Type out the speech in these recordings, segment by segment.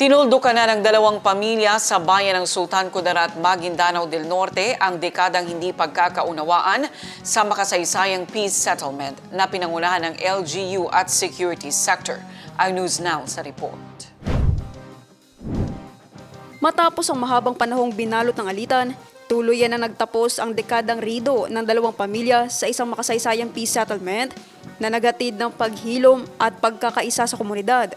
Tinuldukan na ng dalawang pamilya sa bayan ng Sultan Kudarat, Maguindanao del Norte ang dekadang hindi pagkakaunawaan sa makasaysayang peace settlement na pinangunahan ng LGU at security sector. Ang News Now sa report. Matapos ang mahabang panahong binalot ng alitan, tuluyan na nagtapos ang dekadang rido ng dalawang pamilya sa isang makasaysayang peace settlement na naghatid ng paghilom at pagkakaisa sa komunidad.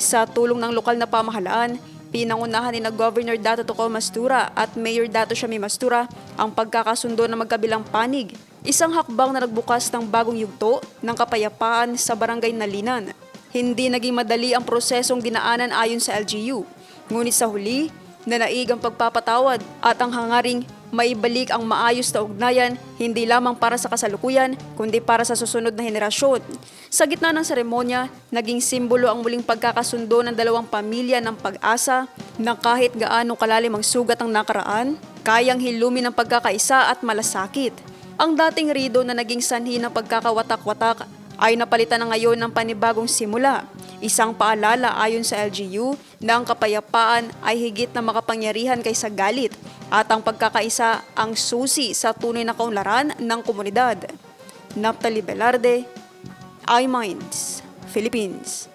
Sa tulong ng lokal na pamahalaan, pinangunahan ni Governor Dato Toco Mastura at Mayor Dato Shami Mastura ang pagkakasundo ng magkabilang panig. Isang hakbang na nagbukas ng bagong yugto ng kapayapaan sa barangay Nalinan. Hindi naging madali ang prosesong dinaanan ayon sa LGU, ngunit sa huli, nanaig ang pagpapatawad at ang hangaring maibalik ang maayos na ugnayan hindi lamang para sa kasalukuyan kundi para sa susunod na henerasyon. Sa gitna ng seremonya, naging simbolo ang muling pagkakasundo ng dalawang pamilya ng pag-asa na kahit gaano kalalim ang sugat ng nakaraan, kayang hilumin ang pagkakaisa at malasakit. Ang dating rido na naging sanhi ng pagkakawatak-watak ay napalitan na ngayon ng panibagong simula. Isang paalala ayon sa LGU na ang kapayapaan ay higit na makapangyarihan kaysa galit at ang pagkakaisa ang susi sa tunay na kaunlaran ng komunidad. Naphtali Velarde, iMinds, Philippines.